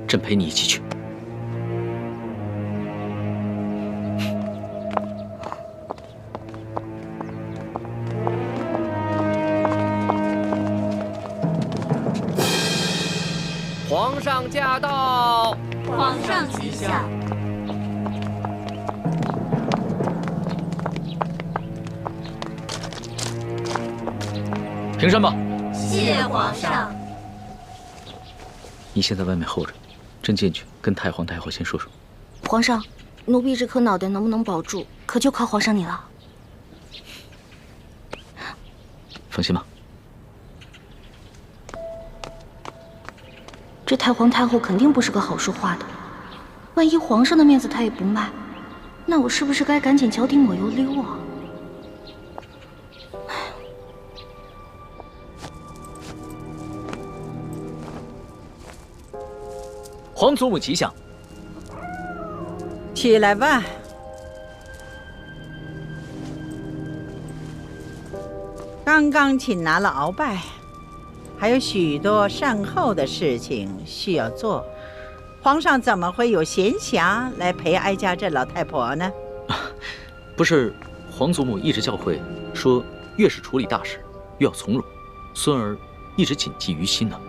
朕陪你一起去。皇上驾到！皇上吉祥。平身吧。谢皇上。你先在外面候着，朕进去跟太皇太后先说说。皇上，奴婢这颗脑袋能不能保住，可就靠皇上你了。放心吧。这太皇太后肯定不是个好说话的，万一皇上的面子她也不卖，那我是不是该赶紧脚底抹油溜啊？皇祖母吉祥。起来吧。刚刚擒拿了鳌拜，还有许多善后的事情需要做。皇上怎么会有闲暇来陪哀家这老太婆呢？不是，皇祖母一直教诲说，越是处理大事，越要从容。孙儿一直谨记于心呢。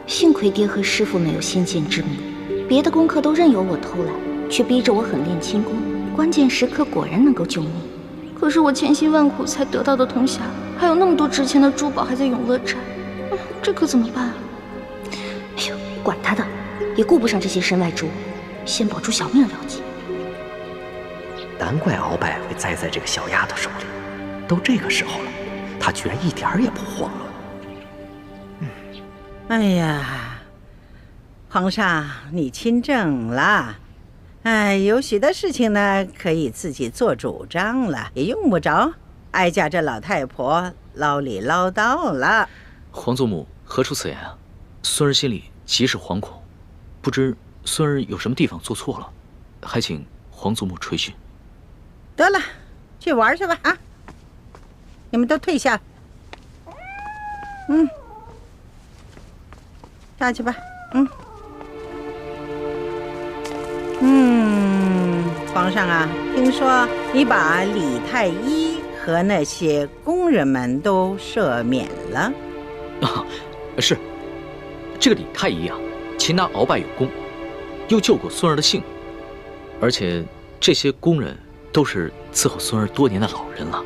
幸亏爹和师傅没有先见之明，别的功课都任由我偷懒，却逼着我狠练轻功，关键时刻果然能够救命。可是我千辛万苦才得到的铜匣，还有那么多值钱的珠宝还在永乐斋，这可怎么办啊？哎呦，管他的，也顾不上这些身外之物，先保住小命了结。难怪鳌拜会栽在这个小丫头手里，都这个时候了，她居然一点儿也不慌乱。哎呀，皇上，你亲政了，有许多事情呢可以自己做主张了，也用不着哀家这老太婆唠里唠叨了。皇祖母何出此言啊？孙儿心里极是惶恐，不知孙儿有什么地方做错了，还请皇祖母垂询。得了，去玩去吧啊！你们都退下。下去吧。皇上啊，听说你把李太医和那些工人们都赦免了。是，这个李太医啊，擒拿鳌拜有功，又救过孙儿的性命，而且这些工人都是伺候孙儿多年的老人了，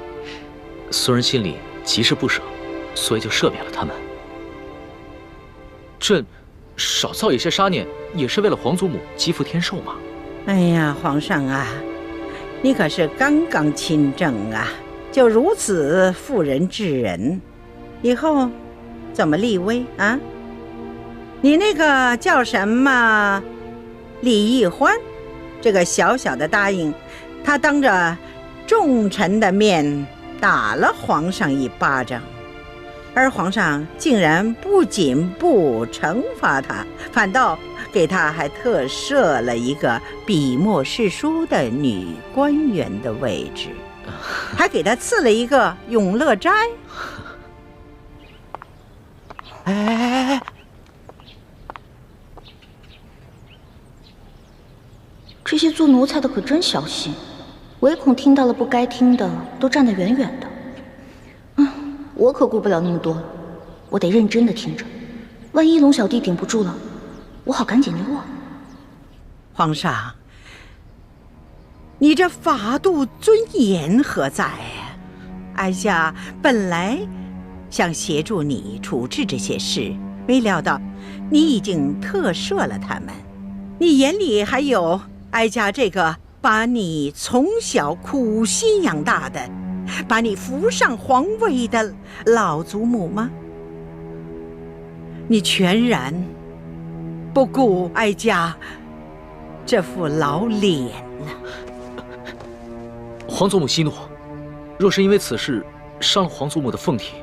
孙儿心里极是不舍，所以就赦免了他们。朕少造一些杀念，也是为了皇祖母积福添寿嘛。哎呀，皇上啊，你可是刚刚亲政啊，就如此妇人之仁，以后怎么立威啊？你那个叫什么李义欢，这个小小的答应，他当着众臣的面打了皇上一巴掌，而皇上竟然不仅不惩罚他，反倒给他还特设了一个笔墨诗书的女官员的位置，还给他赐了一个永乐斋。哎，这些做奴才的可真小心，唯恐听到了不该听的，都站得远远的。我可顾不了那么多了，我得认真的听着，万一龙小弟顶不住了，我好赶紧溜啊！皇上，你这法度尊严何在呀？哀家本来想协助你处置这些事，没料到你已经特赦了他们。你眼里还有哀家这个把你从小苦心养大的，把你扶上皇位的老祖母吗？你全然不顾哀家这副老脸了。皇祖母息怒，若是因为此事伤了皇祖母的凤体，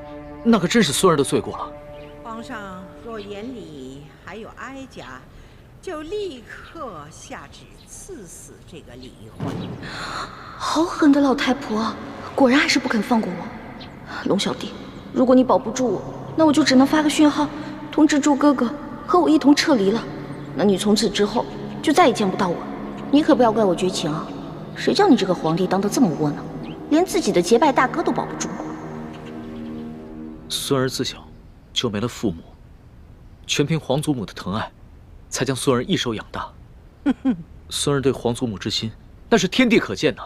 那可真是孙儿的罪过了。皇上若眼里还有哀家，就立刻下旨赐死这个李欢。好狠的老太婆，果然还是不肯放过我。龙小弟，如果你保不住我，那我就只能发个讯号，通知诸哥哥和我一同撤离了，那你从此之后就再也见不到我。你可不要怪我绝情啊！谁叫你这个皇帝当得这么窝囊，连自己的结拜大哥都保不住。孙儿自小就没了父母，全凭皇祖母的疼爱，才将孙儿一手养大。孙儿对皇祖母之心，那是天地可见呐。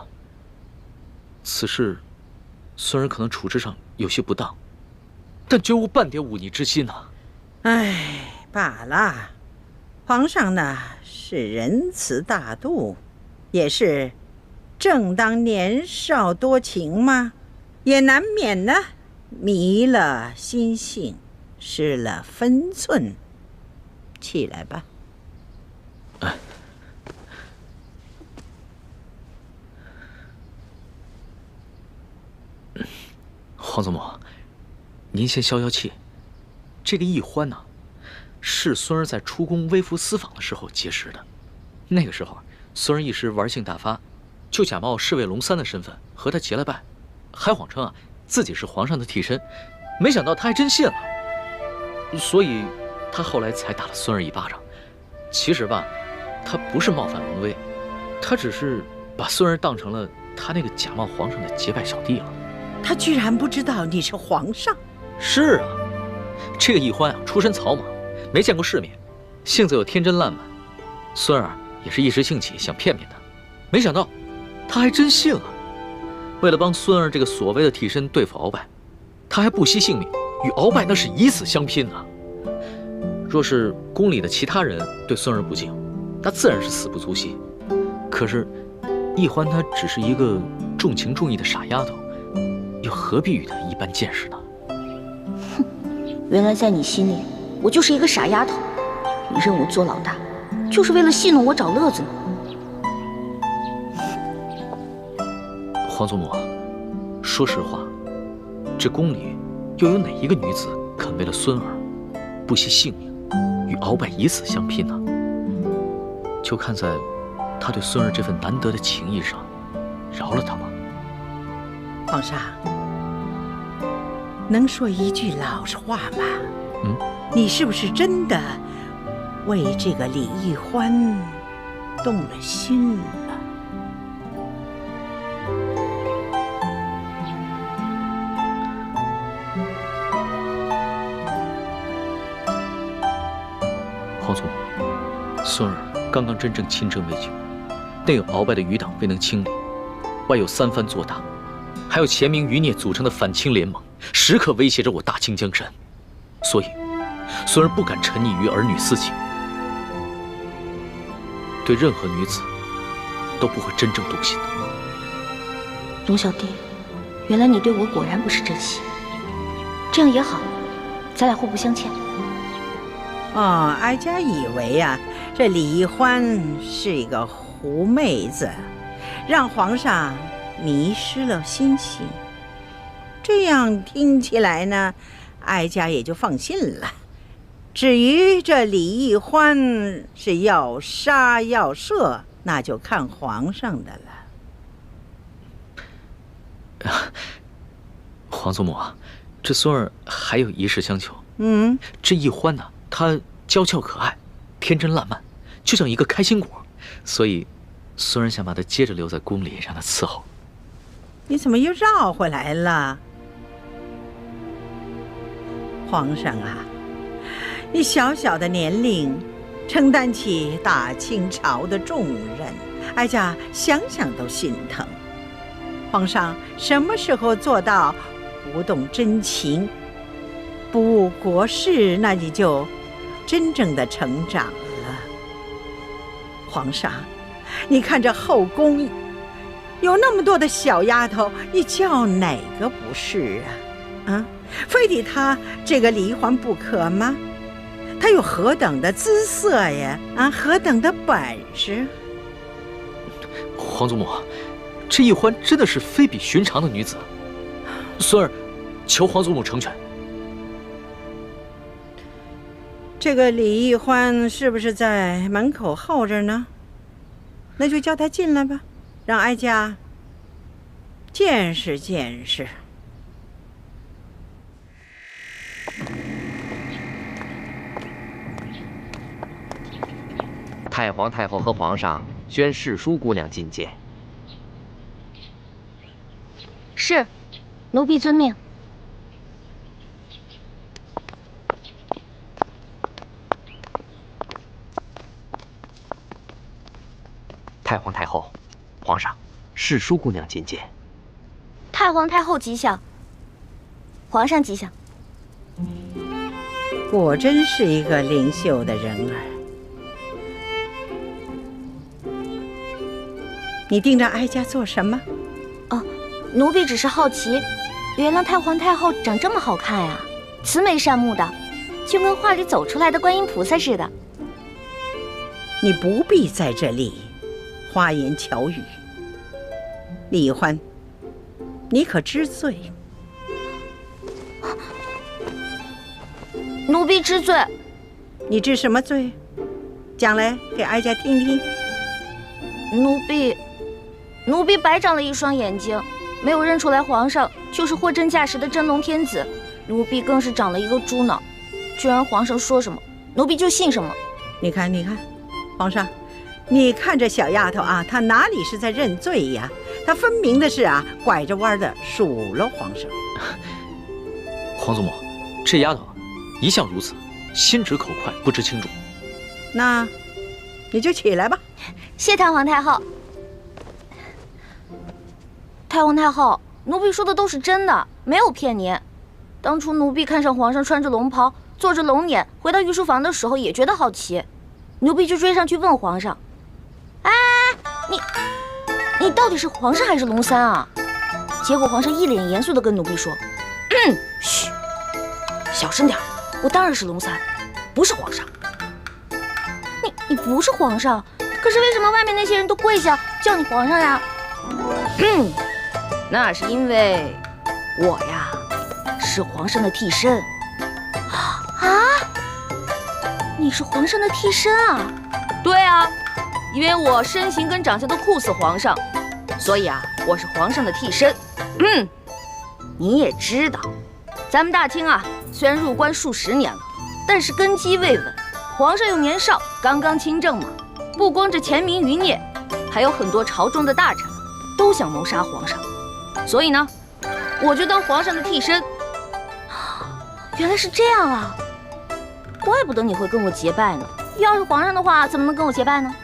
此事，孙儿可能处置上有些不当，但绝无半点忤逆之心呐。唉，罢了，皇上呢是仁慈大度，也是正当年少多情嘛，也难免呢迷了心性，失了分寸。起来吧。皇祖母，您先消消气。这个奕欢呢，是孙儿在出宫微服私访的时候结识的。那个时候，孙儿一时玩性大发，就假冒侍卫龙三的身份和他结了拜，还谎称自己是皇上的替身。没想到他还真信了，所以他后来才打了孙儿一巴掌。其实吧，他不是冒犯龙威，他只是把孙儿当成了他那个假冒皇上的结拜小弟了。他居然不知道你是皇上。是啊，这个奕欢出身草莽，没见过世面，性子又天真烂漫。孙儿也是一时兴起想骗骗他，没想到他还真信了。为了帮孙儿这个所谓的替身对付鳌拜，他还不惜性命与鳌拜那是以死相拼啊！若是宫里的其他人对孙儿不敬，那自然是死不足惜。可是奕欢她只是一个重情重义的傻丫头，又何必与他一般见识呢？哼，原来在你心里，我就是一个傻丫头。你认我做老大，就是为了戏弄我找乐子呢。皇祖母，说实话，这宫里又有哪一个女子肯为了孙儿不惜性命，与鳌拜以死相拼呢？就看在他对孙儿这份难得的情谊上，饶了他吧。皇上，能说一句老实话吗？你是不是真的为这个李奕欢动了心了？皇祖母，孙儿刚刚真正亲政未久，内有鳌拜的余党未能清理，外有三藩做大，还有钱明余孽组成的反清联盟，时刻威胁着我大清江山，所以孙儿不敢沉溺于儿女私情，对任何女子都不会真正动心的。龙小弟，原来你对我果然不是真心，这样也好，咱俩互不相欠。哀家以为这李奕欢是一个狐妹子，让皇上迷失了心性。这样听起来呢，哀家也就放心了。至于这李奕欢是要杀要赦，那就看皇上的了。皇祖母这孙儿还有一事相求。这奕欢呢，他娇俏可爱，天真烂漫，就像一个开心果，所以孙儿想把他接着留在宫里，让他伺候。你怎么又绕回来了？皇上你小小的年龄，承担起大清朝的重任，哀家想想都心疼。皇上什么时候做到不动真情，不误国事，那你就真正的成长了。皇上，你看这后宫有那么多的小丫头，你叫哪个不是非得她这个李奕欢不可吗？她有何等的姿色呀？何等的本事？皇祖母，这奕欢真的是非比寻常的女子，孙儿求皇祖母成全。这个李奕欢是不是在门口候着呢？那就叫他进来吧，让哀家见识见识。太皇太后和皇上宣世淑姑娘觐见。是，奴婢遵命。太皇太后，皇上，世淑姑娘觐见。太皇太后吉祥，皇上吉祥。果真是一个灵秀的人儿。你盯着哀家做什么？哦，奴婢只是好奇，原来太皇太后长这么好看呀，慈眉善目的，就跟画里走出来的观音菩萨似的。你不必在这里花言巧语。李欢，你可知罪？奴婢知罪。你知什么罪？讲来给哀家听听。奴婢白长了一双眼睛，没有认出来皇上就是货真价实的真龙天子。奴婢更是长了一个猪脑，居然皇上说什么，奴婢就信什么。你看，皇上，你看这小丫头啊，她哪里是在认罪呀？她分明的是啊，拐着弯的数落皇上。皇祖母，这丫头一向如此，心直口快，不知轻重。那你就起来吧。谢太皇太后。太皇太后，奴婢说的都是真的，没有骗您。当初奴婢看上皇上穿着龙袍，坐着龙辇，回到御书房的时候也觉得好奇，奴婢就追上去问皇上：“哎，你到底是皇上还是龙三啊？”结果皇上一脸严肃地跟奴婢说：“嘘，小声点，我当然是龙三，不是皇上。”你不是皇上，可是为什么外面那些人都跪下叫你皇上呀？那是因为我呀是皇上的替身。啊？你是皇上的替身啊？对啊，因为我身形跟长相都酷似皇上，所以啊我是皇上的替身。你也知道，咱们大清啊虽然入关数十年了，但是根基未稳，皇上又年少，刚刚亲政嘛，不光这前明余孽，还有很多朝中的大臣都想谋杀皇上，所以呢，我就当皇上的替身。原来是这样啊，怪不得你会跟我结拜呢。要是皇上的话，怎么能跟我结拜呢？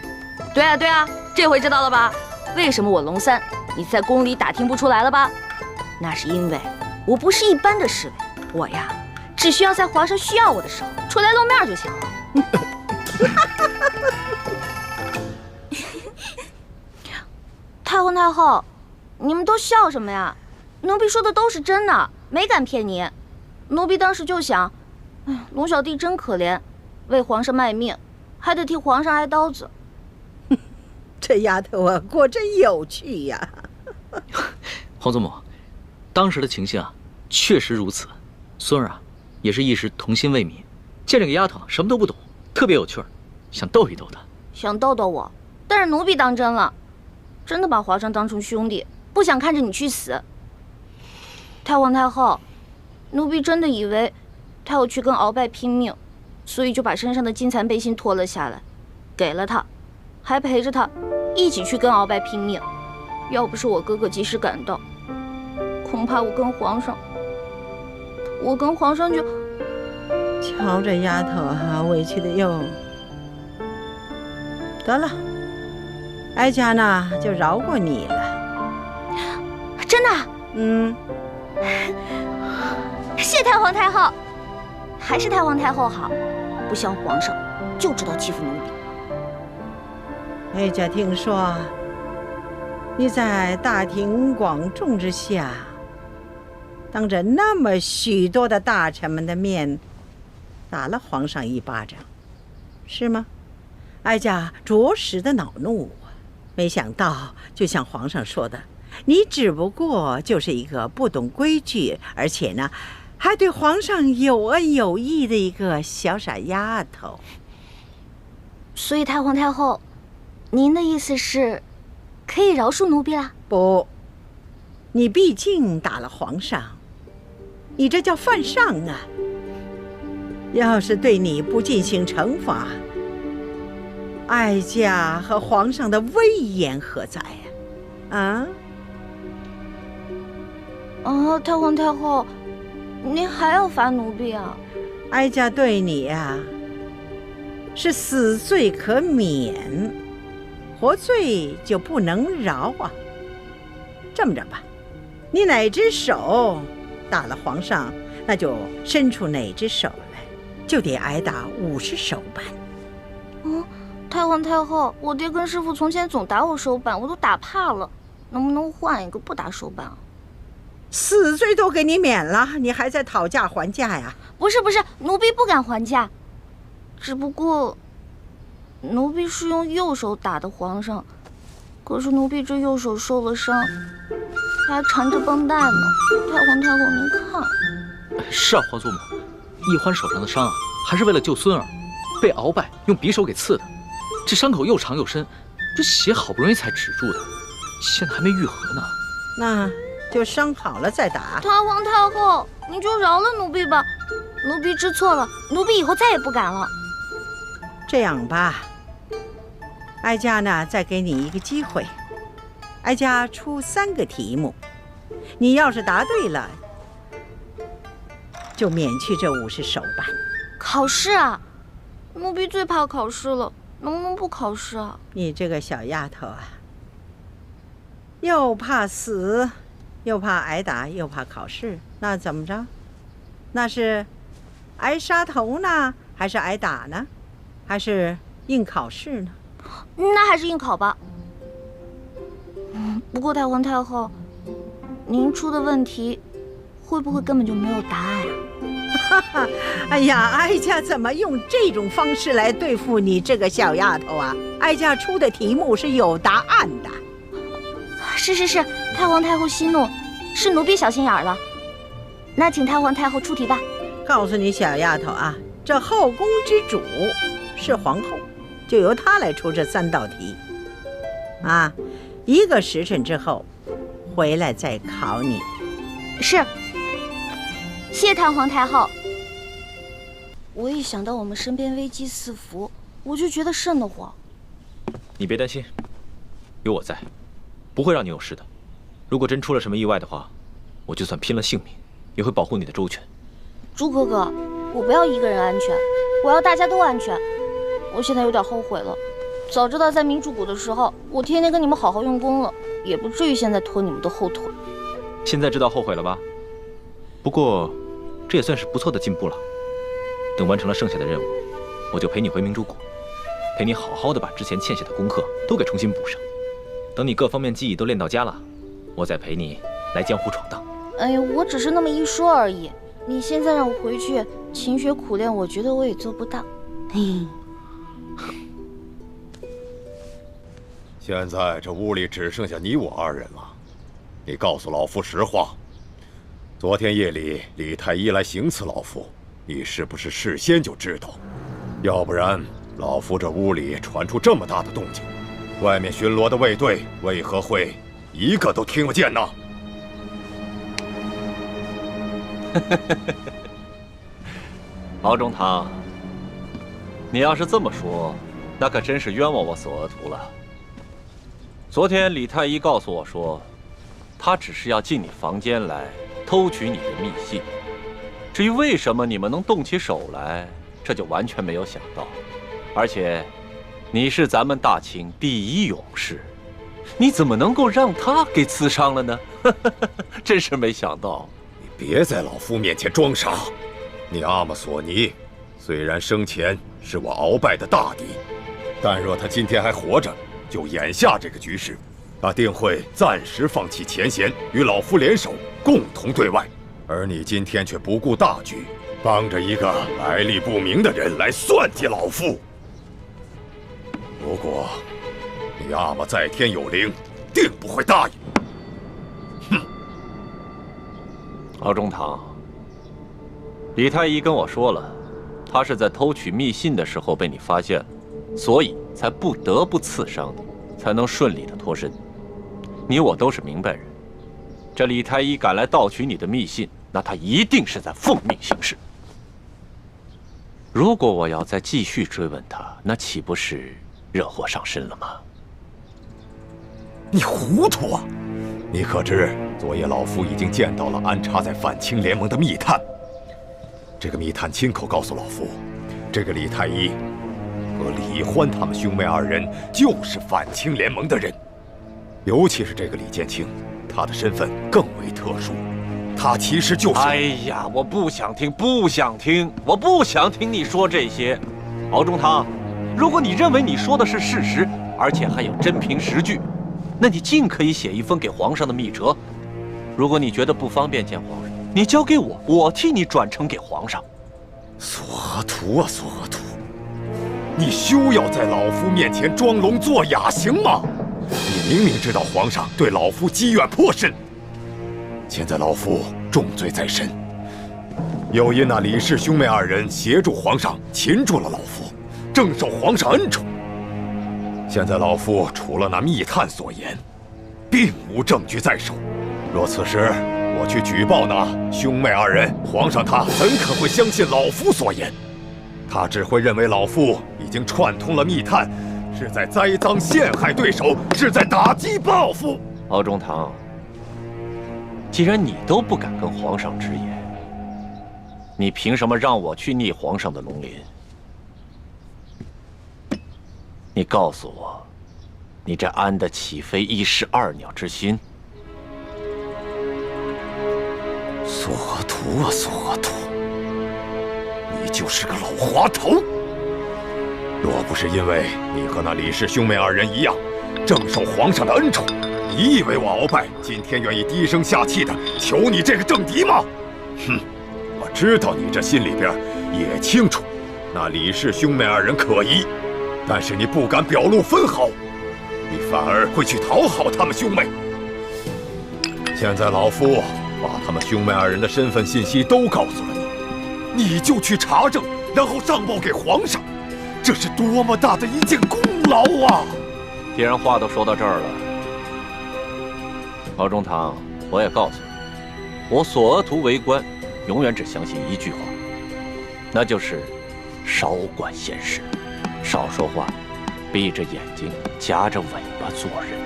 对啊，这回知道了吧？为什么我龙三，你在宫里打听不出来了吧？那是因为我不是一般的侍卫，我呀，只需要在皇上需要我的时候出来露面就行了。太皇太后，你们都笑什么呀？奴婢说的都是真的，没敢骗你。奴婢当时就想，龙小弟真可怜，为皇上卖命，还得替皇上挨刀子。这丫头啊，果真有趣呀！皇祖母，当时的情形啊，确实如此。孙儿啊，也是一时童心未泯，见这个丫头什么都不懂，特别有趣儿，想逗一逗她。想逗逗我，但是奴婢当真了，真的把皇上当成兄弟，不想看着你去死。太皇太后，奴婢真的以为他要去跟鳌拜拼命，所以就把身上的金蚕背心脱了下来，给了他，还陪着他一起去跟鳌拜拼命。要不是我哥哥及时赶到，恐怕我跟皇上就……瞧这丫头啊，委屈的哟。得了，哀家呢就饶过你了。真的？谢太皇太后，还是太皇太后好，不像皇上就知道欺负奴婢。哀家听说你在大庭广众之下，当着那么许多的大臣们的面，打了皇上一巴掌，是吗？哀家着实的恼怒啊！没想到，就像皇上说的，你只不过就是一个不懂规矩，而且呢，还对皇上有恩有义的一个小傻丫头。所以太皇太后，您的意思是，可以饶恕奴婢啦？不，你毕竟打了皇上，你这叫犯上啊！要是对你不进行惩罚，哀家和皇上的威严何在呀？太皇太后，您还要罚奴婢啊？哀家对你呀，是死罪可免，活罪就不能饶啊。这么着吧，你哪只手打了皇上，那就伸出哪只手来，就得挨打50手板。太皇太后，我爹跟师傅从前总打我手板，我都打怕了，能不能换一个不打手板啊？死罪都给你免了，你还在讨价还价呀？不是，奴婢不敢还价，只不过奴婢是用右手打的皇上，可是奴婢这右手受了伤，还缠着绷带呢。太皇太后，您看。是啊，皇祖母，奕欢手上的伤啊，还是为了救孙儿，被鳌拜用匕首给刺的，这伤口又长又深，这血好不容易才止住的，现在还没愈合呢。那就伤好了再打。太皇太后，您就饶了奴婢吧，奴婢知错了，奴婢以后再也不敢了。这样吧，哀家呢再给你一个机会，哀家出3个题目，你要是答对了，就免去这50手板。考试啊？奴婢最怕考试了，能不能不考试啊？你这个小丫头啊，又怕死，又怕挨打，又怕考试，那怎么着？那是挨杀头呢，还是挨打呢？还是应考试呢？那还是应考吧。不过太皇太后，您出的问题会不会根本就没有答案啊？哎呀，哀家怎么用这种方式来对付你这个小丫头啊？哀家出的题目是有答案的。是，太皇太后息怒，是奴婢小心眼了。那请太皇太后出题吧。告诉你小丫头啊，这后宫之主是皇后，就由她来出这3道题。1个时辰之后回来再考你。是，谢太皇太后。我一想到我们身边危机四伏，我就觉得瘆得慌。你别担心，有我在，不会让你有事的。如果真出了什么意外的话，我就算拼了性命，也会保护你的周全。朱哥哥，我不要一个人安全，我要大家都安全。我现在有点后悔了，早知道在明珠谷的时候，我天天跟你们好好用功了，也不至于现在拖你们的后腿。现在知道后悔了吧？不过，这也算是不错的进步了。等完成了剩下的任务，我就陪你回明珠谷，陪你好好的把之前欠下的功课都给重新补上。等你各方面技艺都练到家了，我再陪你来江湖闯荡。哎呀，我只是那么一说而已。你现在让我回去勤学苦练，我觉得我也做不到。现在这屋里只剩下你我2人了，你告诉老夫实话，昨天夜里李太医来行刺老夫，你是不是事先就知道？要不然老夫这屋里传出这么大的动静，外面巡逻的卫队为何会一个都听不见呢？敖中堂，你要是这么说，那可真是冤枉我索额图了。昨天李太医告诉我说，他只是要进你房间来偷取你的密信。至于为什么你们能动起手来，这就完全没有想到。而且，你是咱们大清第一勇士，你怎么能够让他给刺伤了呢？真是没想到。你别在老夫面前装傻。你阿玛索尼虽然生前是我鳌拜的大敌，但若他今天还活着，就眼下这个局势，他定会暂时放弃前嫌，与老夫联手，共同对外。而你今天却不顾大局，帮着一个来历不明的人来算计老夫。如果你阿玛在天有灵，定不会答应。哼！敖中堂，李太医跟我说了，他是在偷取密信的时候被你发现了，所以才不得不刺伤你，才能顺利的脱身。你我都是明白人，这李太医敢来盗取你的密信，那他一定是在奉命行事。如果我要再继续追问他，那岂不是惹祸上身了吗？你糊涂啊！你可知昨夜老夫已经见到了安插在反清联盟的密探？这个密探亲口告诉老夫，这个李太医和李欢他们兄妹二人就是反清联盟的人。尤其是这个李建清，他的身份更为特殊，他其实就是……哎呀，我不想听，不想听，我不想听你说这些。敖中堂，如果你认为你说的是事实，而且还有真凭实据，那你尽可以写一封给皇上的密折。如果你觉得不方便见皇上，你交给我，我替你转呈给皇上。索额图啊，索额图！你休要在老夫面前装聋作哑，行吗？你明明知道皇上对老夫积怨颇深，现在老夫重罪在身，又因那李氏兄妹二人协助皇上擒住了老夫，正受皇上恩宠。现在老夫除了那密探所言，并无证据在手。若此时我去举报那兄妹二人，皇上他怎可会相信老夫所言？他只会认为老夫已经串通了密探，是在栽赃陷害对手，是在打击报复。敖中堂，既然你都不敢跟皇上直言，你凭什么让我去逆皇上的龙鳞？你告诉我，你这安得起非一石二鸟之心？索额图啊，索额图！你就是个老滑头！若不是因为你和那李氏兄妹二人一样，正受皇上的恩宠，你以为我鳌拜今天愿意低声下气的求你这个政敌吗？哼！我知道你这心里边也清楚，那李氏兄妹二人可疑，但是你不敢表露分毫，你反而会去讨好他们兄妹。现在老夫把他们兄妹二人的身份信息都告诉了你，你就去查证，然后上报给皇上，这是多么大的一件功劳啊！既然话都说到这儿了，敖中堂，我也告诉你，我索额图为官，永远只相信一句话，那就是少管闲事，少说话，闭着眼睛夹着尾巴做人。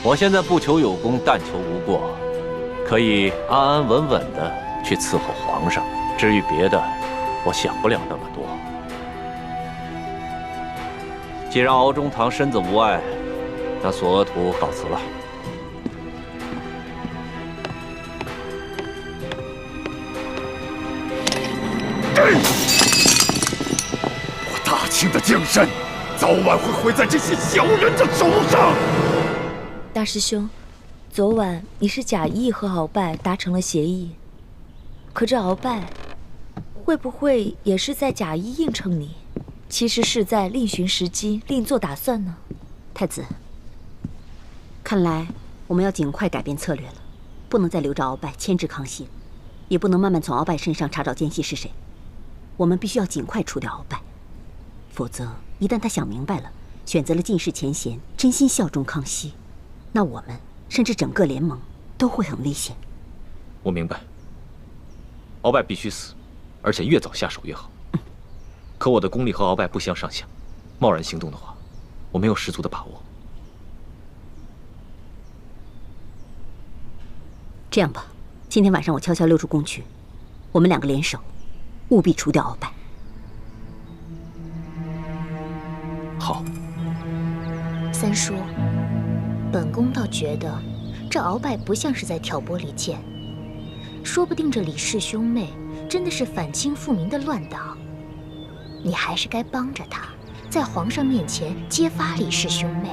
我现在不求有功，但求无过，可以安安稳稳的去伺候皇上。至于别的，我想不了那么多。既然敖中堂身子无碍，那索额图告辞了。我大清的江山，早晚会毁在这些小人的手上。大师兄，昨晚你是假意和鳌拜达成了协议，可这鳌拜会不会也是在假意应承你，其实是在另寻时机，另做打算呢？太子，看来我们要尽快改变策略了，不能再留着鳌拜牵制康熙，也不能慢慢从鳌拜身上查找奸细是谁。我们必须要尽快除掉鳌拜，否则一旦他想明白了，选择了尽释前嫌，真心效忠康熙，那我们甚至整个联盟都会很危险。我明白，鳌拜必须死，而且越早下手越好。可我的功力和鳌拜不相上下，贸然行动的话，我没有十足的把握。这样吧，今天晚上我悄悄溜出宫去，我们两个联手，务必除掉鳌拜。好。三叔，本宫倒觉得这鳌拜不像是在挑拨离间，说不定这李氏兄妹真的是反清复明的乱党，你还是该帮着他，在皇上面前揭发李氏兄妹。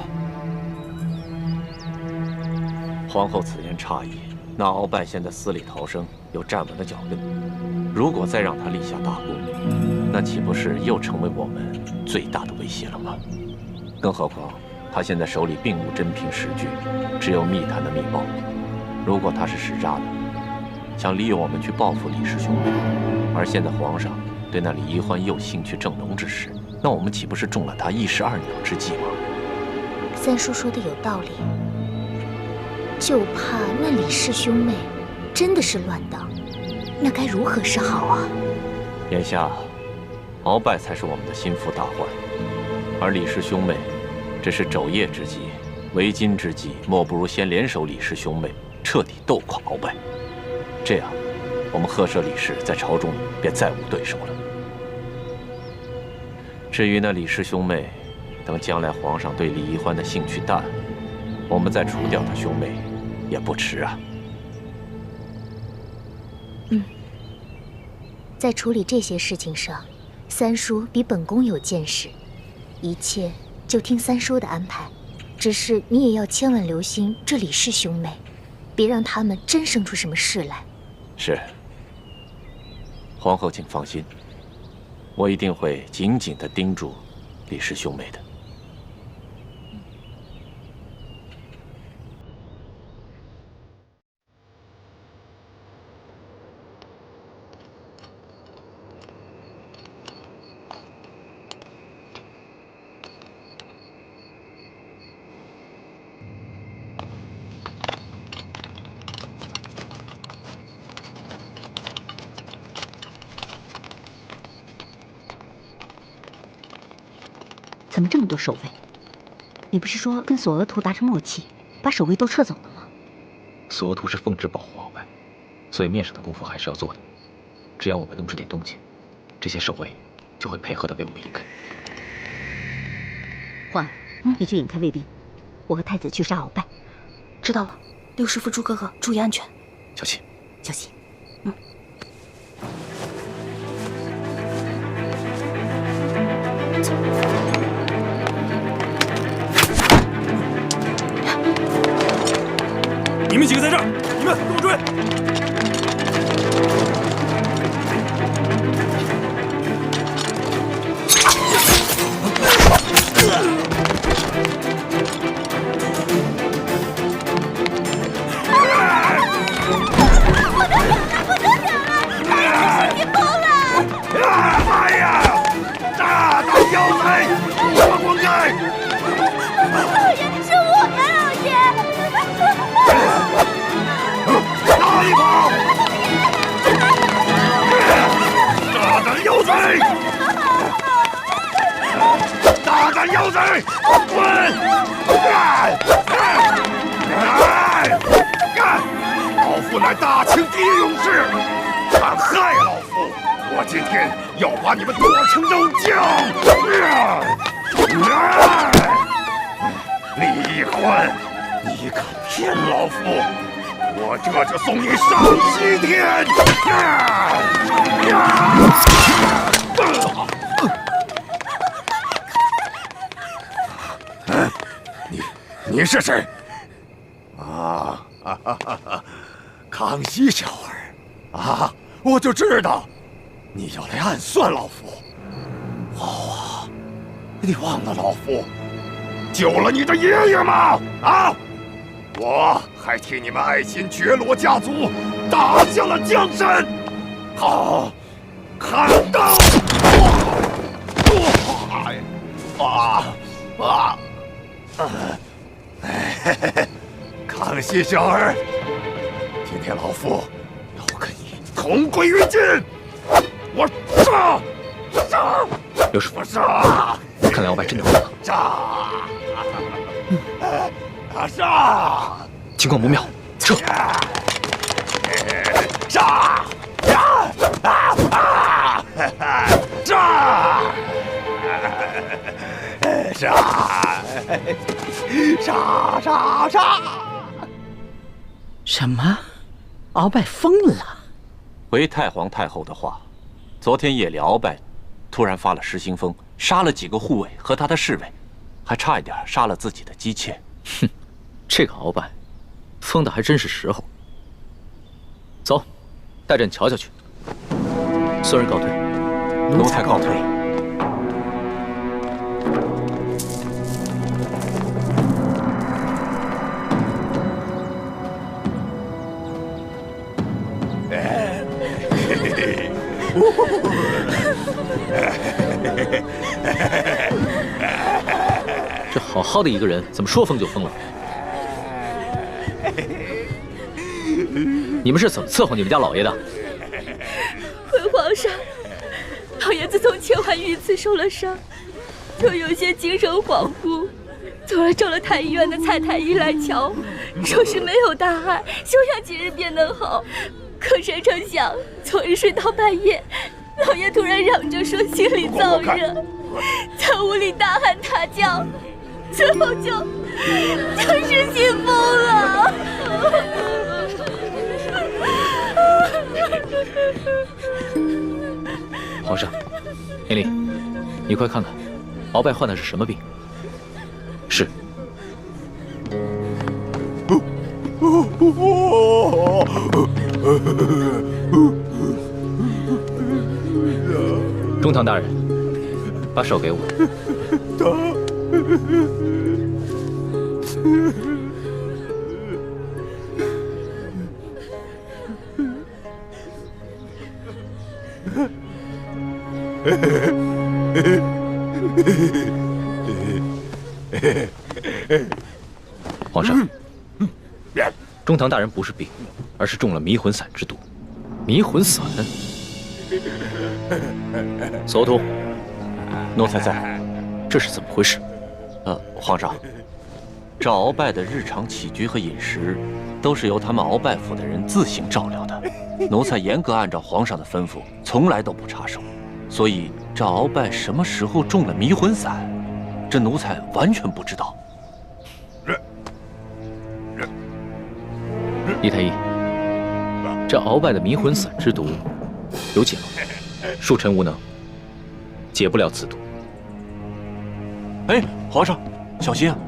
皇后此言差矣，那鳌拜现在死里逃生，有站稳的脚跟，如果再让他立下大功，那岂不是又成为我们最大的威胁了吗？更何况他现在手里并无真凭实据，只有密探的密报。如果他是使诈的，想利用我们去报复李氏兄妹，而现在皇上对那李宜欢又兴趣正浓之时，那我们岂不是中了他一石二鸟之计吗？三叔说的有道理，就怕那李氏兄妹真的是乱党，那该如何是好啊？眼下，鳌拜才是我们的心腹大患。而李氏兄妹，这是昼夜之计，为今之计，莫不如先联手李氏兄妹，彻底斗垮鳌拜。这样，我们赫舍李氏在朝中便再无对手了。至于那李氏兄妹，等将来皇上对李易欢的兴趣淡，我们再除掉他兄妹，也不迟啊。在处理这些事情上，三叔比本宫有见识，一切就听三叔的安排。只是你也要千万留心这李氏兄妹，别让他们真生出什么事来。是，皇后请放心，我一定会紧紧地盯住李氏兄妹的。怎么这么多守卫？你不是说跟索额图达成默契，把守卫都撤走了吗？索额图是奉旨保护鳌拜，所以面上的功夫还是要做的。只要我们弄出点动静，这些守卫就会配合的为我们引开。欢儿，你去引开卫兵，我和太子去杀鳌拜。知道了，六师傅、朱哥哥，注意安全，小心，小心。你们几个在这儿，你们跟我追！哎呀！大胆妖才，给我滚开！老爷，是我呀，老爷！哪里跑！大胆妖才！大胆妖才，滚！干！老夫乃大清第一勇士，敢害老夫，我今天要把你们剁成肉酱！李易欢，你敢骗老夫，我这就送你上西天！你是谁？啊，康熙小儿啊，我就知道你要来暗算老夫。好啊，你忘了老夫救了你的爷爷吗？啊！我还替你们爱新觉罗家族打下了江山。好，砍刀！康熙小儿，今天老夫要跟你同归于尽！我杀！刘师傅，杀！看来鳌拜真的疯了。杀！情况不妙，撤！杀！杀！什么？鳌拜疯了？回太皇太后的话，昨天夜里鳌拜突然发了失心疯，杀了几个护卫和他的侍卫，还差一点杀了自己的姬妾。哼，这个鳌拜疯的还真是时候。走，带朕瞧瞧去。孙儿告退。奴才告退。这好好的一个人，怎么说疯就疯了？你们是怎么伺候你们家老爷的？回皇上，老爷自从前晚遇刺受了伤，就有些精神恍惚。昨儿找了太医院的蔡太医来瞧，说是没有大碍，休养几日便能好。可谁成想，昨日睡到半夜，老爷突然嚷着说心里燥热，在屋里大喊大叫，最后就是心疯了。皇上，年龄，你快看看，鳌拜患的是什么病？是。中堂大人，把手给我。皇上，中堂大人不是病，而是中了迷魂散之毒。迷魂散？索图，奴才在。这是怎么回事？皇上，这鳌拜的日常起居和饮食，都是由他们鳌拜府的人自行照料的。奴才严格按照皇上的吩咐，从来都不插手。所以这鳌拜什么时候中了迷魂散，这奴才完全不知道。李太医，这鳌拜的迷魂散之毒有解吗？恕臣无能，解不了此毒。哎，皇上，小心啊！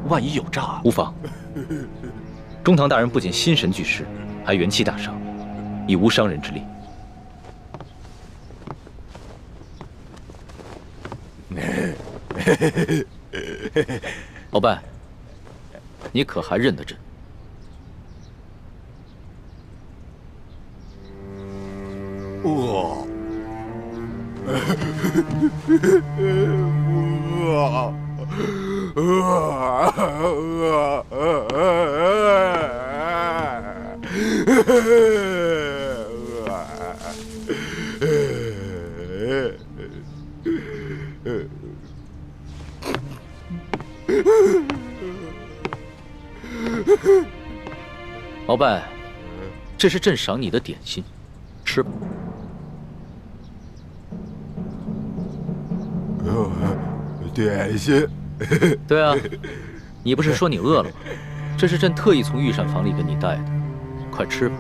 万一有诈啊！无妨。中堂大人不仅心神俱失，还元气大伤，已无伤人之力。鳌拜，你可还认得朕？鳌拜，这是朕赏你的点心，吃吧。点心？对啊，你不是说你饿了吗？这是朕特意从御膳房里给你带的，快吃吧。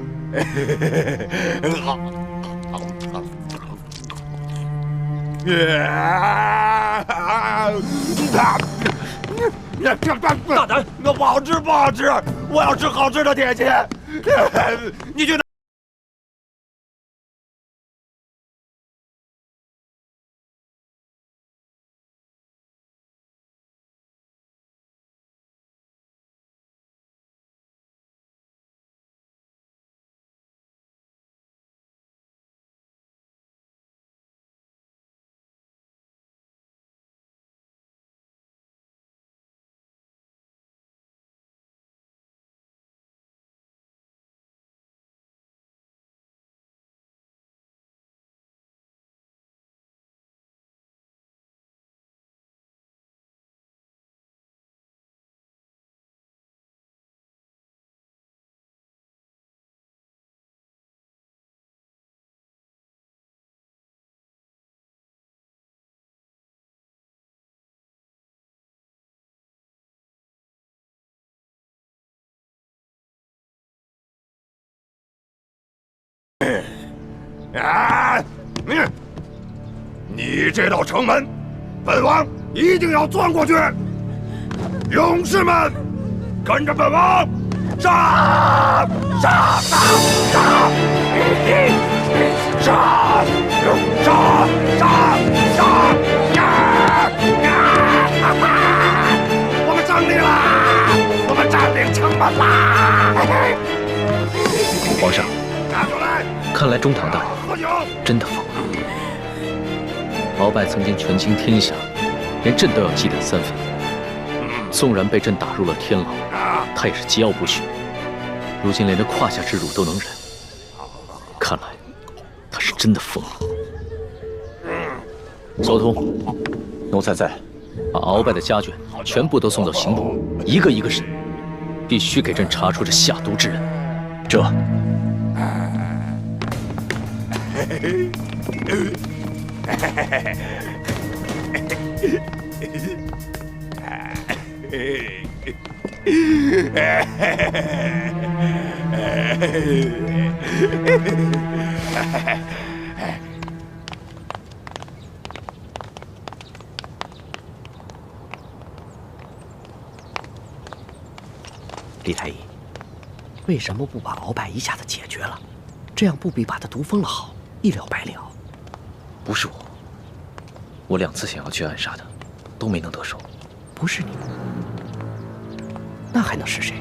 大胆！那不好吃，不好吃！我要吃好吃的点心。你去哪？你这道城门，本王一定要钻过去！勇士们，跟着本王，杀！杀！杀！杀！杀！杀！杀！杀！我们胜利啦！我们占领城门啦！皇上，看来中堂大人真的疯了。鳌拜曾经权倾天下，连朕都要忌惮3分。纵然被朕打入了天牢，他也是桀骜不驯。如今连这胯下之辱都能忍，看来他是真的疯了。索通，奴才在。把鳌拜的家眷全部都送到刑部，一个一个审，必须给朕查出这下毒之人。这。李太医，为什么不把鳌拜一下子解决了？这样不比把他毒疯了好，一了百了。不是我2次想要去暗杀他，都没能得手。不是你，那还能是谁？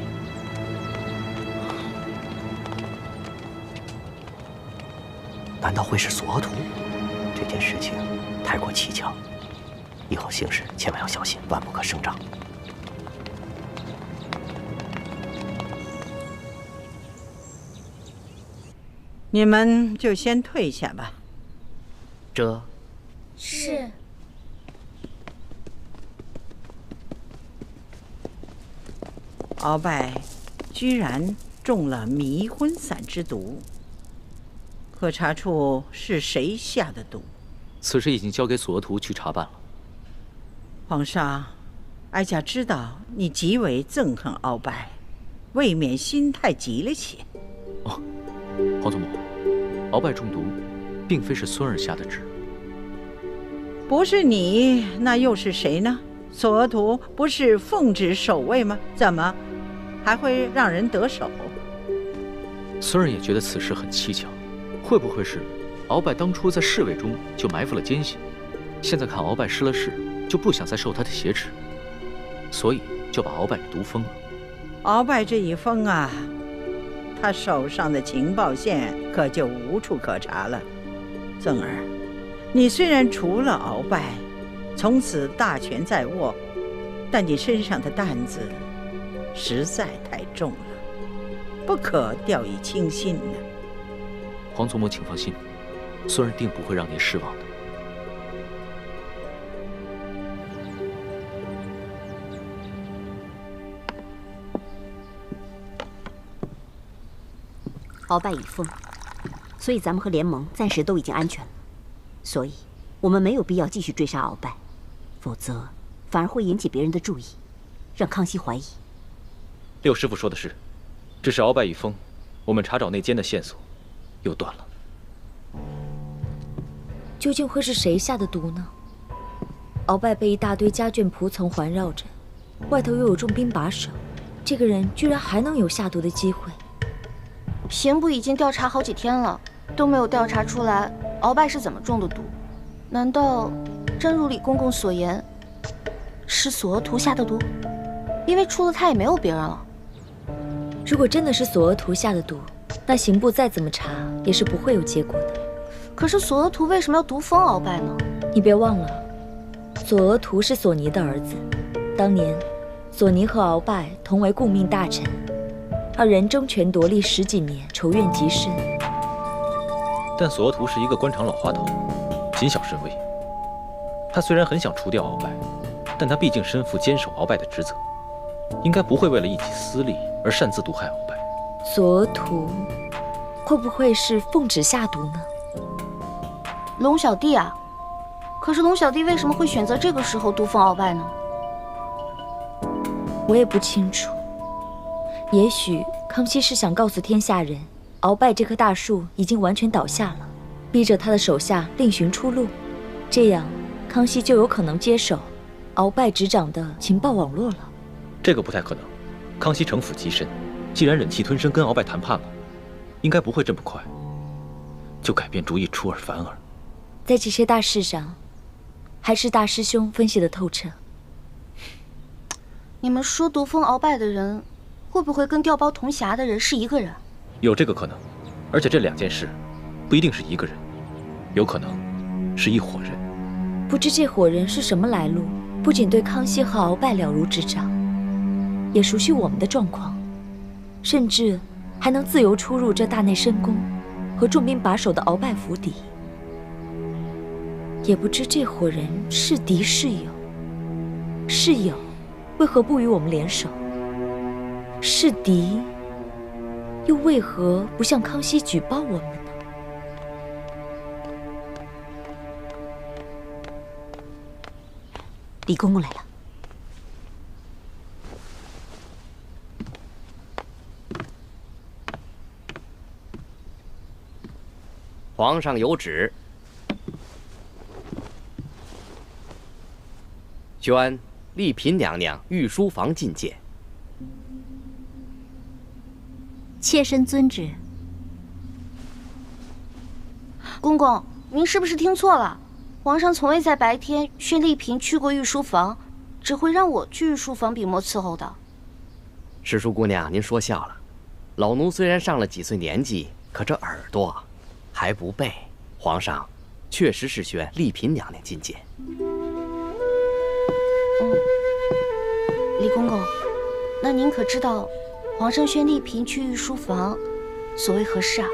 难道会是索额图？这件事情太过蹊跷，以后行事千万要小心，万不可声张。你们就先退下吧。这是。鳌拜居然中了迷魂散之毒，可查出是谁下的毒？此事已经交给索额图去查办了。皇上，哀家知道你极为憎恨鳌拜，未免心太急了些。哦，皇祖母，鳌拜中毒，并非是孙儿下的旨。不是你，那又是谁呢？索额图不是奉旨守卫吗？怎么还会让人得手？孙儿也觉得此事很蹊跷，会不会是鳌拜当初在侍卫中就埋伏了奸细，现在看鳌拜失了势，就不想再受他的挟持，所以就把鳌拜给毒疯了。鳌拜这一疯啊，他手上的情报线可就无处可查了。曾儿，你虽然除了鳌拜，从此大权在握，但你身上的担子实在太重了，不可掉以轻心呢。皇祖母，请放心，孙儿定不会让您失望的。鳌拜已疯，所以咱们和联盟暂时都已经安全了。所以，我们没有必要继续追杀鳌拜，否则反而会引起别人的注意，让康熙怀疑。六师傅说的是，只是鳌拜已疯，我们查找内奸的线索又断了。究竟会是谁下的毒呢？鳌拜被一大堆家眷仆从环绕着，外头又有重兵把守，这个人居然还能有下毒的机会。刑部已经调查好几天了，都没有调查出来鳌拜是怎么中的毒。难道真如李公公所言，是索额图下的毒？因为除了他也没有别人了。如果真的是索额图下的毒，那刑部再怎么查也是不会有结果的。可是索额图为什么要毒疯鳌拜呢？你别忘了，索额图是索尼的儿子，当年索尼和鳌拜同为顾命大臣，二人争权夺利10几年，仇怨极深。但索额图是一个官场老滑头，谨小慎微。他虽然很想除掉鳌拜，但他毕竟身负坚守鳌拜的职责，应该不会为了一己私利而擅自毒害鳌拜。索额图会不会是奉旨下毒呢？龙小弟啊，可是龙小弟为什么会选择这个时候毒疯鳌拜呢？我也不清楚。也许康熙是想告诉天下人，鳌拜这棵大树已经完全倒下了，逼着他的手下另寻出路，这样康熙就有可能接手鳌拜执掌的情报网络了。这个不太可能，康熙城府极深，既然忍气吞声跟鳌拜谈判了，应该不会这么快就改变主意出尔反尔。在这些大事上，还是大师兄分析的透彻。你们说毒疯鳌拜的人，会不会跟调包铜匣的人是一个人？有这个可能，而且这2件事不一定是一个人，有可能是一伙人。不知这伙人是什么来路，不仅对康熙和鳌拜了如指掌，也熟悉我们的状况，甚至还能自由出入这大内深宫和重兵把守的鳌拜府邸。也不知这伙人是敌是友。是友，为何不与我们联手？是敌，又为何不向康熙举报我们呢？李公公来了。皇上有旨，宣丽嫔娘娘御书房觐见。妾身遵旨。公公，您是不是听错了？皇上从未在白天宣丽嫔去过御书房，只会让我去御书房笔墨伺候的。诗书姑娘，您说笑了。老奴虽然上了几岁年纪，可这耳朵还不背。皇上确实是宣丽嫔娘娘觐见。李公公，那您可知道皇上宣丽嫔去御书房所为何事啊？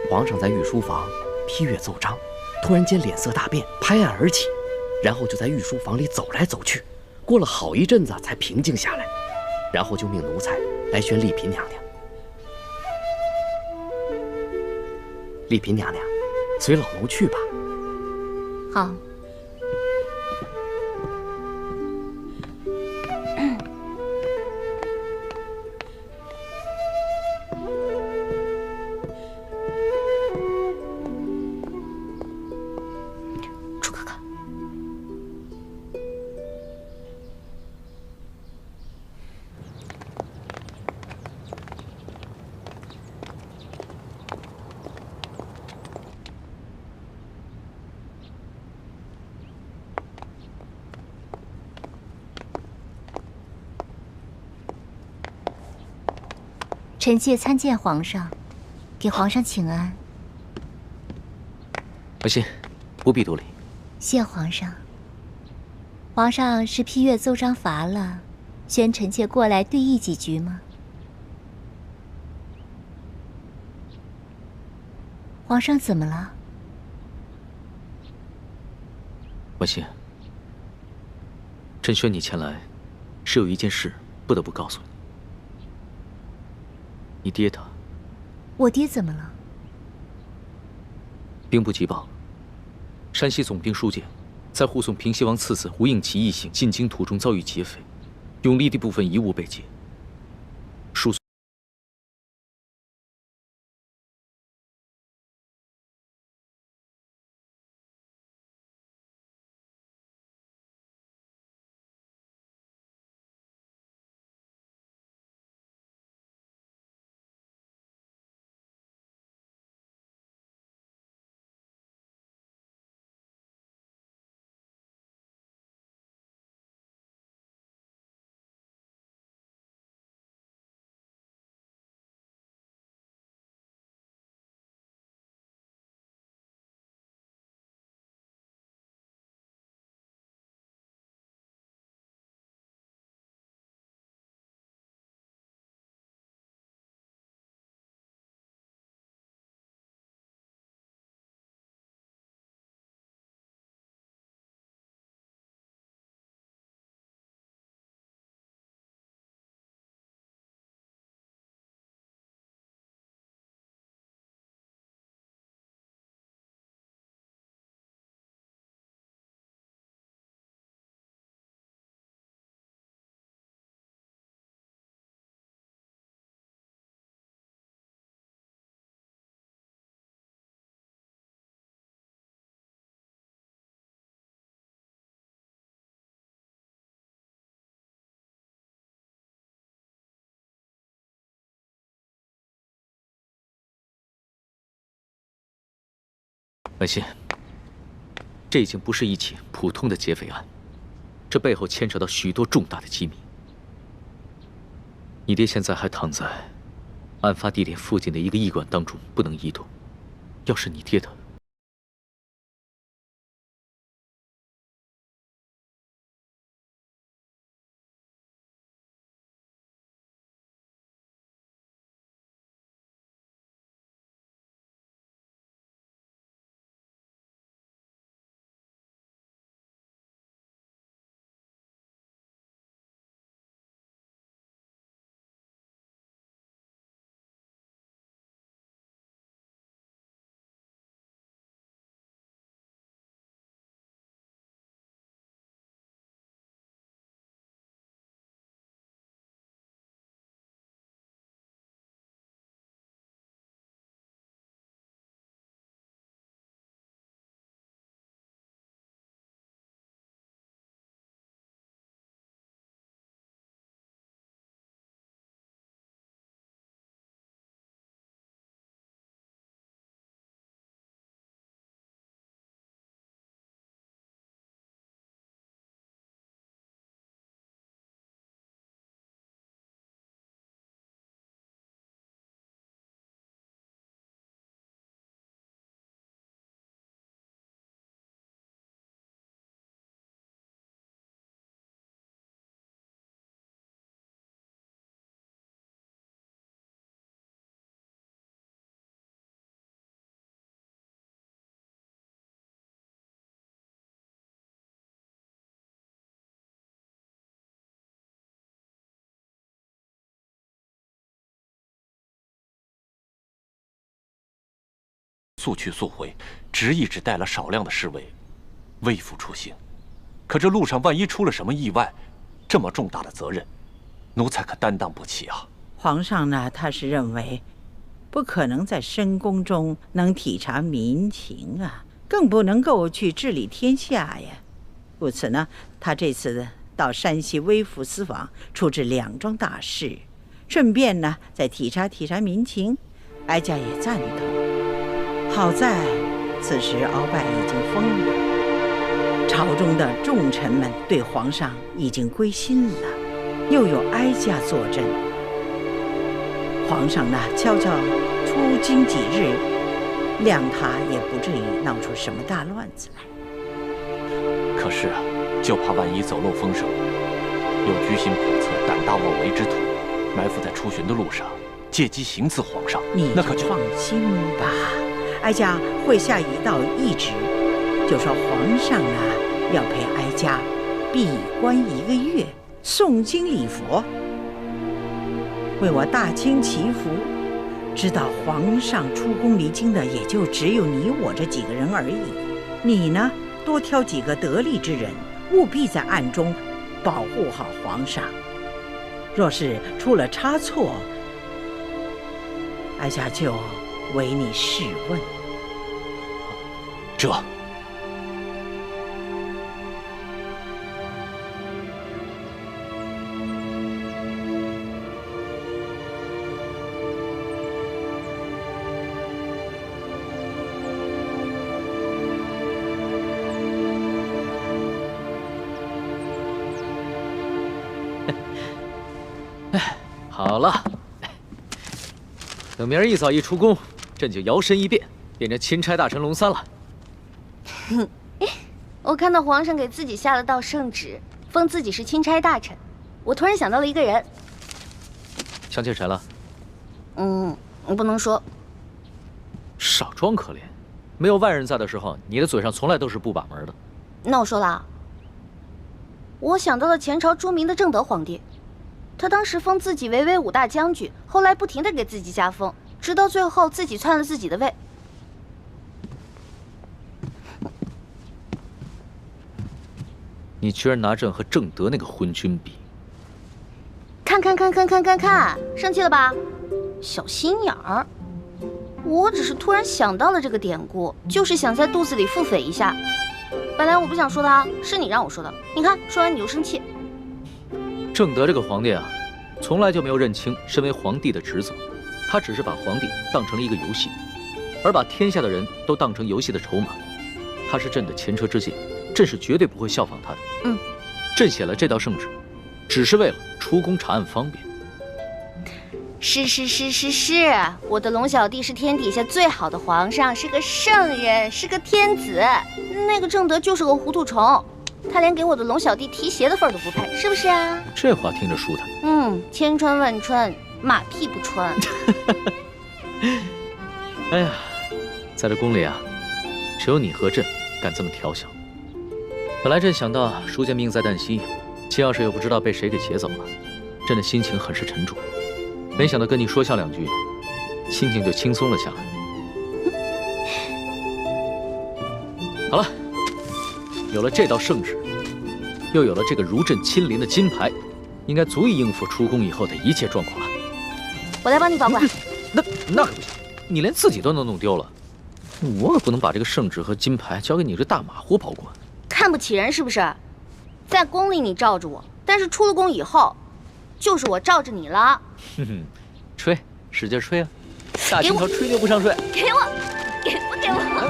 皇上在御书房批阅奏章，突然间脸色大变，拍案而起，然后就在御书房里走来走去，过了好一阵子才平静下来，然后就命奴才来宣丽嫔娘娘。丽嫔娘娘，随老奴去吧。好。楚可可，臣妾参见皇上，给皇上请安。文心，不必多礼。谢皇上。皇上是批阅奏章乏了，宣臣妾过来对议几句吗？皇上怎么了？文心，朕宣你前来，是有一件事不得不告诉你。你爹他，我爹怎么了？兵部急报，山西总兵舒简在护送平西王次子吴应奇一行进京途中遭遇劫匪，永历的部分遗物被劫。疏文心，这已经不是一起普通的劫匪案，这背后牵扯到许多重大的机密。你爹现在还躺在案发地点附近的一个驿馆当中，不能移动。要是你爹他速去速回，执意只带了少量的侍卫，微服出行。可这路上万一出了什么意外，这么重大的责任，奴才可担当不起啊！皇上呢，他是认为，不可能在深宫中能体察民情啊，更不能够去治理天下呀。故此呢，他这次到山西微服私访，处置2桩大事，顺便呢再体察体察民情，哀家也赞同。好在此时鳌拜已经疯了，朝中的重臣们对皇上已经归心了，又有哀家坐镇，皇上呢悄悄出京几日，谅他也不至于闹出什么大乱子来。可是啊，就怕万一走漏风声，有居心叵测、胆大妄为之徒埋伏在出巡的路上，借机行刺皇上，你那可就放心吧，哀家会下一道懿旨，就说皇上啊要陪哀家闭关1个月，诵经礼佛，为我大清祈福。知道皇上出宫离京的也就只有你我这几个人而已，你呢多挑几个得力之人，务必在暗中保护好皇上。若是出了差错，哀家就为你试问。这好了，等明儿一早一出宫，朕就摇身一变，变成钦差大臣龙三了。我看到皇上给自己下了道圣旨，封自己是钦差大臣，我突然想到了一个人。想起谁了？我不能说。少装可怜，没有外人在的时候，你的嘴上从来都是不把门的。那我说了，我想到了前朝著名的正德皇帝。他当时封自己为威武大将军，后来不停地给自己加封，直到最后自己篡了自己的位。你居然拿朕和正德那个昏君比？看，生气了吧？小心眼儿。我只是突然想到了这个典故，就是想在肚子里腹诽一下。本来我不想说的啊，是你让我说的。你看，说完你就生气。正德这个皇帝啊，从来就没有认清身为皇帝的职责，他只是把皇帝当成了一个游戏，而把天下的人都当成游戏的筹码。他是朕的前车之鉴，朕是绝对不会效仿他的。朕写了这道圣旨，只是为了出宫查案方便。是，我的龙小弟是天底下最好的皇上，是个圣人，是个天子。那个正德就是个糊涂虫，他连给我的龙小弟提鞋的份儿都不配，是不是啊？这话听着舒坦。千穿万穿，马屁不穿。哎呀，在这宫里啊，只有你和朕敢这么调笑。本来朕想到书剑命在旦夕，秦要是又不知道被谁给劫走了，朕的心情很是沉重。没想到跟你说笑2句，心情就轻松了下来。好了，有了这道圣旨，又有了这个如朕亲临的金牌，应该足以应付出宫以后的一切状况了。我来帮你保管。那可不行，你连自己都能弄丢了，我可不能把这个圣旨和金牌交给你这大马虎保管。看不起人是不是？在宫里你罩着我，但是出了宫以后，就是我罩着你了。吹，使劲吹啊！大清朝吹牛不上税。给我，给我！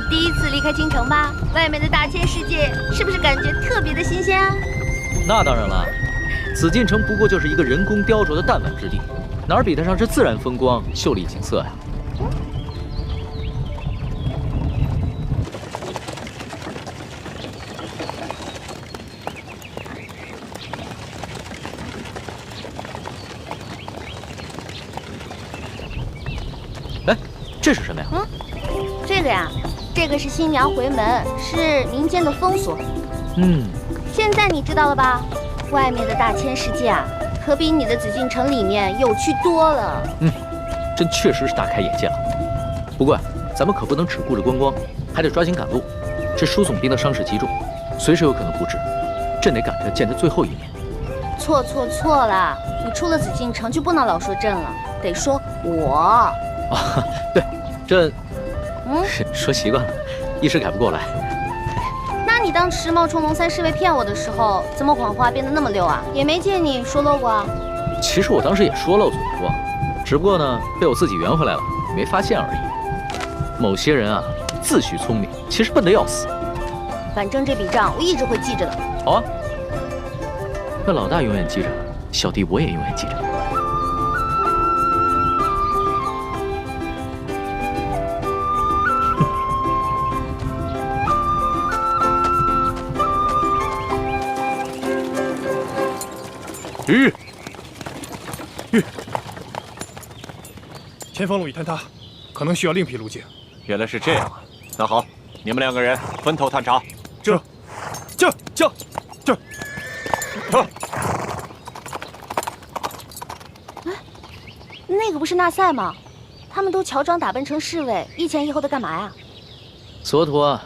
第一次离开京城吧？外面的大千世界是不是感觉特别的新鲜啊？那当然了，紫禁城不过就是一个人工雕琢的弹丸之地，哪儿比得上这自然风光、秀丽景色呀？哎，这是什么呀？这个呀，这个是新娘回门，是民间的风俗。现在你知道了吧？外面的大千世界啊，可比你的紫禁城里面有趣多了。真确实是大开眼界了。不过咱们可不能只顾着观光，还得抓紧赶路。这输送兵的伤势极重，随时有可能不治，朕得赶着见他最后一面。错了，你出了紫禁城就不能老说朕了，得说我。啊，对，朕，说习惯了，一时改不过来。那你当时冒充龙三侍卫骗我的时候，怎么谎话变得那么溜啊？也没见你说漏过啊。其实我当时也说漏嘴过，只不过呢，被我自己圆回来了，没发现而已。某些人啊，自诩聪明，其实笨得要死。反正这笔账我一直会记着的。好啊，那老大永远记着，小弟我也永远记着。前方路已坍塌，可能需要另辟路径。原来是这样啊！那好，你们2个人分头探查。这。哎，那个不是纳赛吗？他们都乔装打扮成侍卫，一前一后的干嘛呀？索图啊，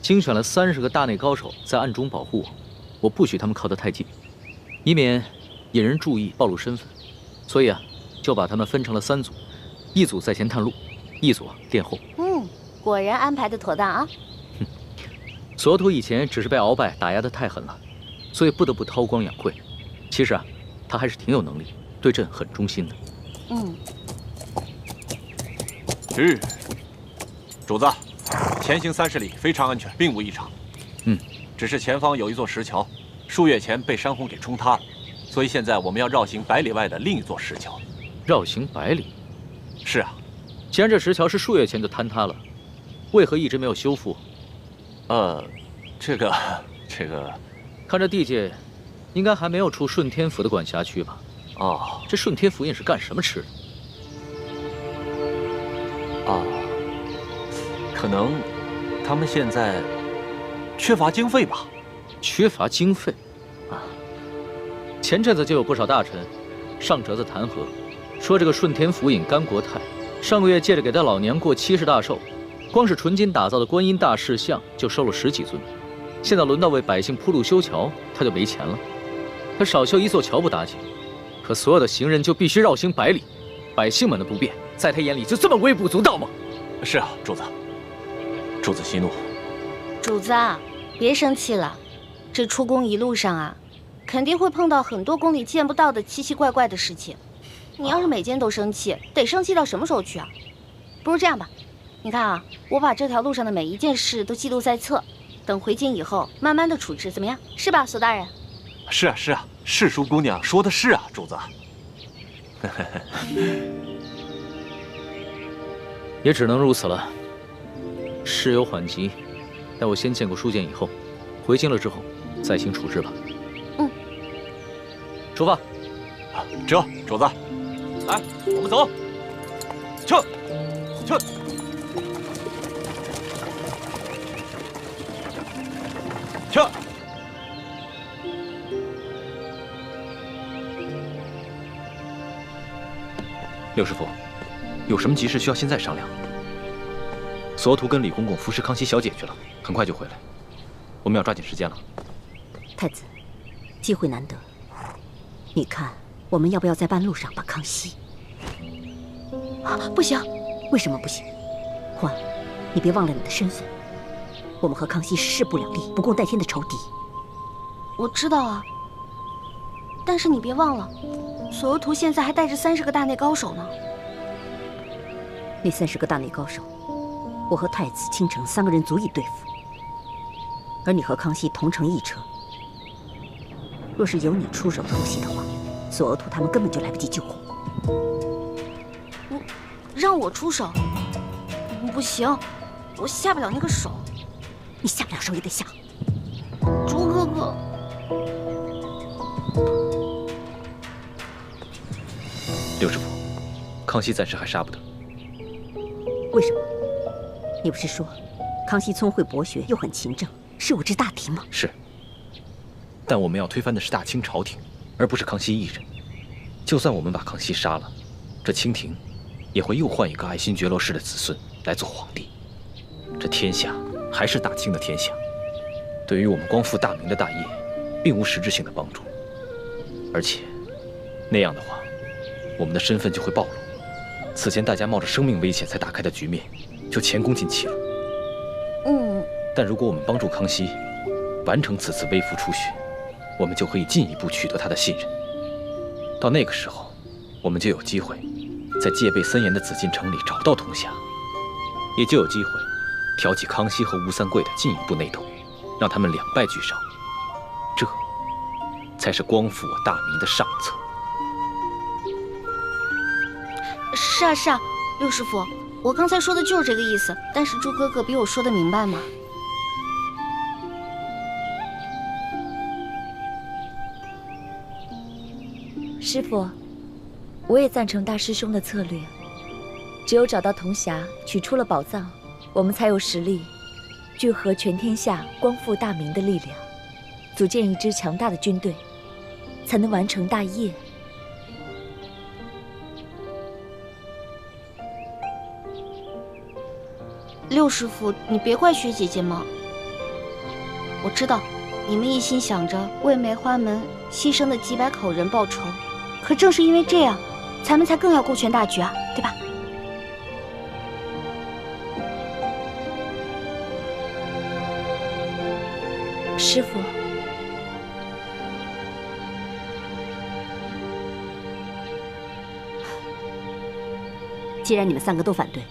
精选了30个大内高手在暗中保护我，我不许他们靠得太近，以免引人注意暴露身份。所以啊，就把他们分成了3组，一组在前探路，一组殿后。果然安排的妥当啊。索图以前只是被鳌拜打压得太狠了，所以不得不韬光养晦。其实啊，他还是挺有能力，对朕很忠心的。主子，前行30里非常安全，并无异常。只是前方有一座石桥，数月前被山洪给冲塌了，所以现在我们要绕行100里外的另一座石桥。绕行100里？是啊。既然这石桥是数月前就坍塌了，为何一直没有修复？这个，看这地界，应该还没有出顺天府的管辖区吧？这顺天府尹是干什么吃的？可能他们现在缺乏经费吧？缺乏经费？前阵子就有不少大臣上折子弹劾，说这个顺天府尹甘国泰上个月借着给他老娘过70大寿，光是纯金打造的观音大士像就收了10几尊。现在轮到为百姓铺路修桥，他就没钱了。他少修一座桥不打紧，可所有的行人就必须绕行100里，百姓们的不便，在他眼里就这么微不足道吗？是啊，主子，主子息怒。主子啊，别生气了，这出宫一路上啊，肯定会碰到很多宫里见不到的奇奇怪怪的事情。你要是每件都生气，得生气到什么时候去啊？不如这样吧，你看啊，我把这条路上的每一件事都记录在册，等回京以后慢慢的处置，怎么样？是吧，索大人？是啊，世淑姑娘说的是啊，主子。也只能如此了。事有缓急，待我先见过书剑以后，回京了之后再行处置吧。出发。这，主子，来，我们走。撤。六师傅，有什么急事需要现在商量？索图跟李公公服侍康熙小姐去了，很快就回来，我们要抓紧时间了。太子，机会难得，你看我们要不要在半路上把康熙？不行。为什么不行？欢，你别忘了你的身份，我们和康熙是势不两立、不共戴天的仇敌。我知道啊，但是你别忘了，索额图现在还带着30个大内高手呢。那30个大内高手，我和太子、倾城3个人足以对付。而你和康熙同乘一车。若是由你出手偷袭的话，索额图他们根本就来不及救火。让我出手？不行，我下不了那个手。你下不了手也得下。卓哥哥，六师傅，康熙暂时还杀不得。为什么？你不是说康熙聪慧博学又很勤政，是我之大敌吗？是。但我们要推翻的是大清朝廷，而不是康熙一人。就算我们把康熙杀了，这清廷也会又换一个爱新觉罗氏的子孙来做皇帝。这天下还是大清的天下，对于我们光复大明的大业，并无实质性的帮助。而且，那样的话，我们的身份就会暴露。此前大家冒着生命危险才打开的局面，就前功尽弃了。但如果我们帮助康熙完成此次微服出巡，我们就可以进一步取得他的信任。到那个时候，我们就有机会在戒备森严的紫禁城里找到铜匣，也就有机会挑起康熙和吴三桂的进一步内斗，让他们两败俱伤。这才是光复我大明的上策。是啊，六师傅，我刚才说的就是这个意思。但是朱哥哥比我说的明白吗？师傅，我也赞成大师兄的策略。只有找到铜匣，取出了宝藏，我们才有实力聚合全天下光复大明的力量，组建一支强大的军队，才能完成大业。六师傅，你别怪薛姐姐嘛。我知道，你们一心想着为梅花门牺牲的几百口人报仇，可正是因为这样，咱们才更要顾全大局啊，对吧？师傅，既然你们三个都反对，